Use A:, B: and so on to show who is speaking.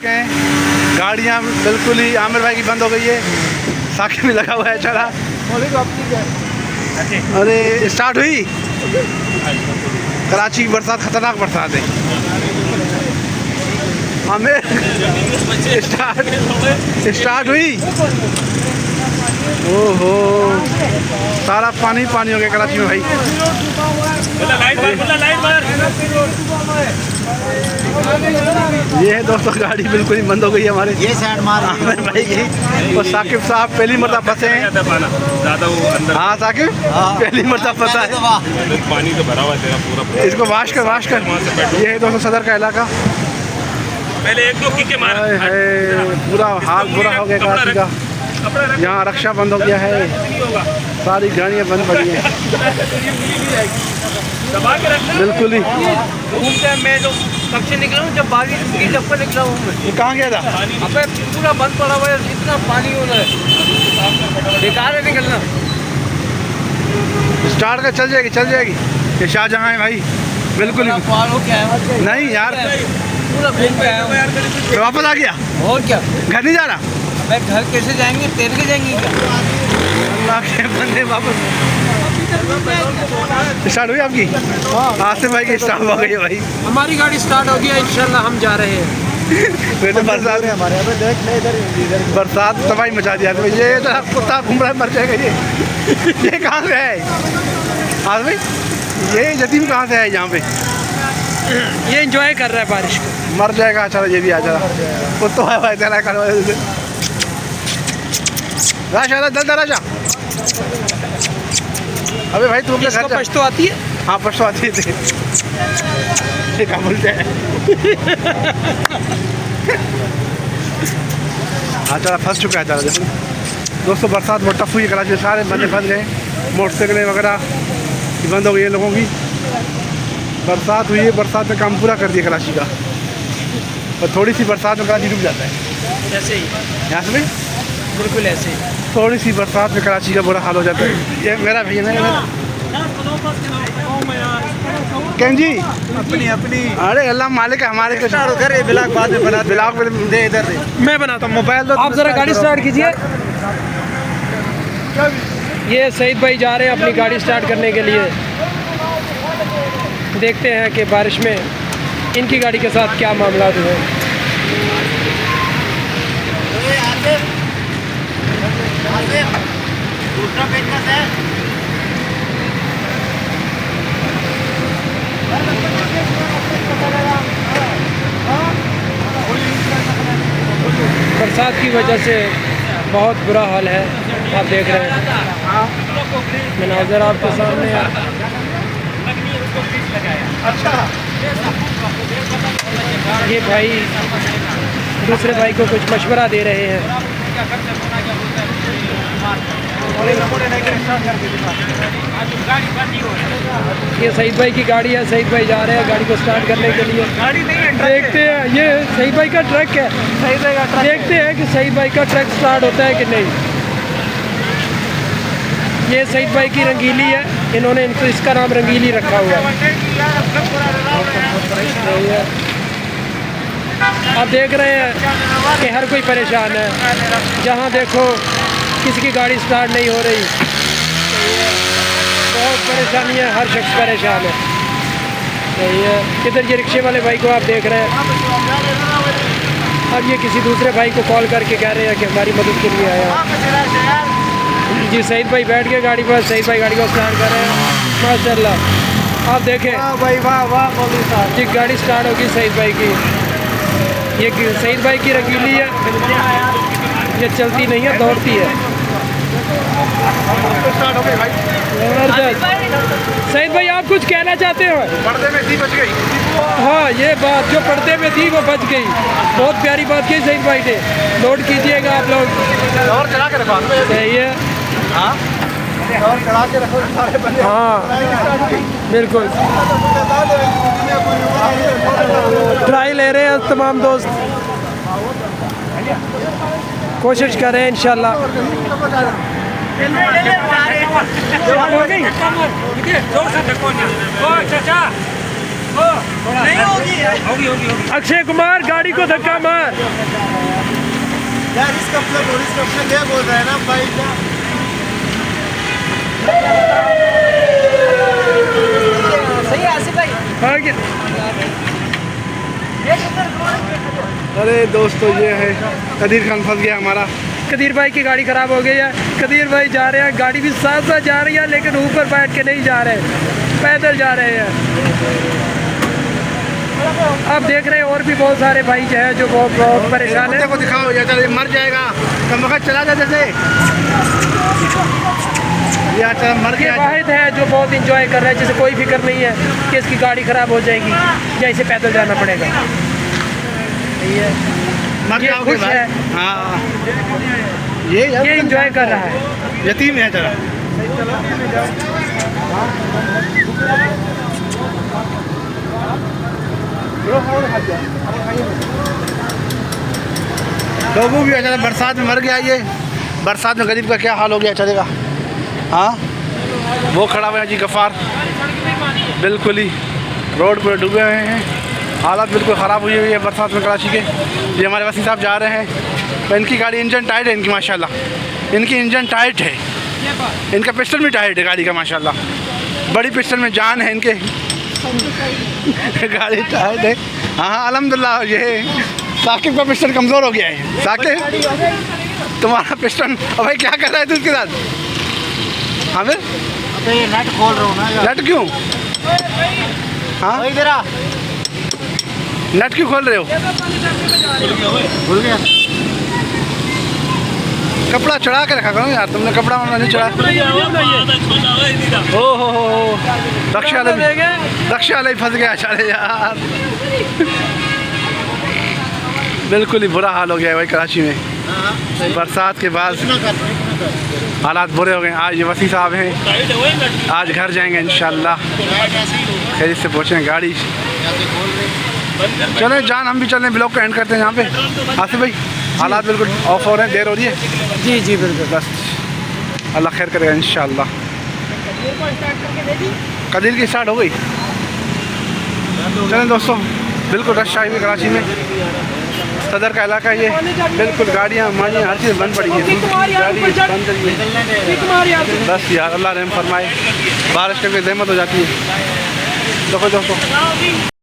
A: हैं। गाड़ियाँ बिल्कुल ही आमिर भाई की बंद हो गई है। साकिब भी लगा हुआ है चला। अरे स्टार्ट हुई। कराची की बरसात खतरनाक बरसात है। हमें स्टार्ट हुई। ओहो सारा पानी पानी हो गया कराची में भाई। ये है दोस्तों गाड़ी बिल्कुल ही बंद हो गई है हमारे।
B: ये साइड मार
A: आमिर भाई की और साकिब साहब पहली मरतबा फंसे हैं। हाँ साकिब पहली मरतबा फंसा है।
C: पानी तो भरा हुआ है तेरा पूरा।
A: इसको वाश कर वाश कर। ये है दोस्तों सदर का इलाका।
C: पहले एक दो किके मार।
A: पूरा हाल बुरा हो गया कराची का। यहाँ रक्षा बंद हो गया है। सारी गाड़ियाँ बंद पड़ी हैं बिल्कुल ही।
D: घूमते हैं। मैं जो कब से निकला हूँ जब बारिश की जब पर निकला हूँ मैं।
A: ये कहाँ गया था?
D: अबे पूरा बंद पड़ा हुआ है। इतना पानी हो रहा है बेकार है निकलना।
A: स्टार्ट कर चल जाएगी। ये शाहजहाँ है भाई बिल्कुल ही।
D: पार हो क्या है?
A: नहीं यार
D: पूरा घूम के आया हूँ।
A: तो वापस आ गया।
D: और क्या
A: घर नहीं जा रहा?
D: मैं घर कैसे जाएंगे? तैर के जाएंगे क्या?
A: अल्लाह के बंदे वापस। स्टार्ट हुई आपकी? आसिफ भाई की स्टार्ट हो गई है भाई।
D: हमारी गाड़ी स्टार्ट हो गई है। इंशाल्लाह हम जा रहे हैं।
A: फिर तो बरसात है हमारे यहाँ पे। देख ले इधर बरसात तबाही मचा दिया। तो ये तो कुत्ता घूम रहा है मर जाएगा ये कहाँ से है आसिफ भाई? ये यतीम कहाँ से है यहाँ पे?
D: ये एंजॉय कर रहा है बारिश को।
A: मर जाएगा। अच्छा ये भी आ जा कुत्ता है भाई तेरा कर राशा जल्द राशा। अबे भाई तू अपने घर जा।
D: पछतो आती है।
A: हाँ पछतो आती है। क्या बोलते हैं? हाँ चला फंस चुका है। चला देखो दोस्तों बरसात बहुत टफ हुई है कराची में। सारे बंदे फंस गए। मोटरसाइकिलें वगैरह बंद हो गई है लोगों की। बरसात हुई है। बरसात ने काम पूरा कर दिया कराची का। और थोड़ी सी बरसात में कराची डूब जाता है।
D: ऐसे ही
A: यहाँ से
D: बिल्कुल ऐसे ही।
A: थोड़ी सी बरसात में कराची का बुरा हाल हो जाता है। ये मेरा भैया जी
B: अपनी
A: अरे अल्लाह मालिक है हमारे को।
B: ब्लॉग बाद में बना
A: ब्लॉग में
B: दे इधर दे।
A: मैं बनाता हूँ मोबाइल।
D: आप जरा गाड़ी स्टार्ट कीजिए। ये सईद भाई जा रहे हैं अपनी गाड़ी स्टार्ट करने के लिए। देखते हैं कि बारिश में इनकी गाड़ी के साथ क्या मामला हुए।
B: दूसरा पेचकस है।
D: बरसात की वजह से बहुत बुरा हाल है। आप देख रहे हैं मनाज़र आपके सामने है। ये भाई दूसरे भाई को कुछ मशवरा दे रहे हैं। ये सईद भाई की गाड़ी है। सईद भाई जा रहे हैं गाड़ी को स्टार्ट करने के लिए। देखते हैं ये सईद भाई का ट्रक है। देखते हैं कि सईद भाई का ट्रक स्टार्ट होता है कि नहीं। ये सईद भाई की रंगीली है। इन्होंने इनको इसका नाम रंगीली रखा हुआ है। आप देख रहे हैं कि हर कोई परेशान है। जहाँ देखो किसी की गाड़ी स्टार्ट नहीं हो रही। बहुत परेशानी है। हर शख्स परेशान है। सही है। इधर ये रिक्शे वाले भाई को आप देख रहे हैं। अब ये किसी दूसरे भाई को कॉल करके कह रहे हैं कि हमारी मदद के लिए आया। जी सईद भाई बैठ गए गाड़ी पर। सईद भाई गाड़ी को स्टार्ट कर रहे हैं। माशाल्लाह आप देखें
B: भाई वाह वाह मौलवी साहब।
D: जी गाड़ी स्टार्ट होगी सईद भाई की। ये सईद भाई की रंगीली है। ये चलती नहीं है दौड़ती है। सईद भाई आप कुछ कहना चाहते हो?
A: पर्दे में थी बच गई।
D: हाँ ये बात जो पर्दे में थी वो बच गई। बहुत प्यारी बात की सईद भाई ने। नोट कीजिएगा आप लोग।
A: और चला के रखा
D: सही है।
B: और चढ़ा के रखो सारे बंदे।
D: हाँ बिल्कुल ट्राई ले रहे हैं तमाम दोस्त। कोशिश करें इंशाल्लाह।
B: नहीं होगी
D: अक्षय कुमार गाड़ी को धक्का मार।
B: यार इसका मतलब क्या बोल रहा है ना भाई सही है आसिफ भाई।
D: आगे
A: अरे दोस्तों ये है कदीर खान फंस गया हमारा।
D: कदीर भाई की गाड़ी खराब हो गई है। कदीर भाई जा रहे हैं, गाड़ी भी साथ साथ जा रही है लेकिन ऊपर बैठ के नहीं जा रहे, पैदल जा रहे हैं। आप देख रहे हैं और भी बहुत सारे भाई जो है जो बहुत परेशान है।
A: को दिखाओ या चल मर जाएगा कम वक्त चला जा जैसे या चल मर
D: ये
A: गया।
D: वाहिद है जो बहुत इंजॉय कर रहा है, जिसे कोई फिक्र नहीं है कि इसकी गाड़ी खराब हो जाएगी या इसे पैदल जाना पड़ेगा।
A: मर
D: ये
A: जाओगे
D: खुश
A: भाई।
D: है।
A: हाँ
D: ये इंजॉय कर रहा है।
A: यतीम है चला। लोगों भी अच्छा बरसात में मर गया। ये बरसात में गरीब का क्या हाल हो गया चलेगा। हाँ वो खड़ा हुआ है जी गफ़ार, बिल्कुल ही रोड पर डूबे हुए हैं। हालत बिल्कुल ख़राब हुई हुई है बरसात में कराची के। ये हमारे वसी साहब जा रहे हैं। तो इनकी गाड़ी इंजन टाइट है, इनकी माशाल्लाह इनकी इंजन टाइट है, इनका पिस्टन भी टाइट है गाड़ी का माशाल्लाह। बड़ी पिस्टन में जान है इनके। गाड़ी टाइट है। हाँ अल्हम्दुलिल्लाह। ये साकिब का पिस्टन कमज़ोर हो गया है। साकिब तुम्हारा पिस्टन अब भाई क्या कर रहा है तू इसके साथ। हाँ फिर
B: तो ये नेट खोल रहा हूँ ना
A: नट क्यों। हाँ
B: इधर आ
A: नट क्यों खोल रहे हो।
B: भूल गया
A: कपड़ा चढ़ा के रखा करो यार, तुमने कपड़ा वपड़ा नहीं चढ़ा। हो रक्षा वाले फंस गया चले यार। बिल्कुल ही बुरा हाल हो गया है भाई कराची में बरसात के बाद। हालात बुरे हो गए। आज ये वसी साहब हैं, आज घर जाएंगे इंशाल्लाह, खैरियत से पहुँचेंगे गाड़ी। चलें जान हम भी चलें, ब्लॉग को एंड करते हैं यहाँ पे। आसिफ भाई हालात बिल्कुल ऑफ हो रहे हैं, देर हो रही है।
D: जी जी बिल्कुल।
A: बस अल्लाह खैर करेगा इंशाल्लाह। कदीर की स्टार्ट हो गई। चलें दोस्तों बिल्कुल रश आई हुई कराची में। सदर का इलाका ये बिल्कुल गाड़ियाँ माड़ियाँ हर चीज़ बंद पड़ी है। गाड़ी बंद है। बस यार अल्लाह रहम फरमाए, बारिश करके ज़हमत हो जाती है। देखो दोस्तों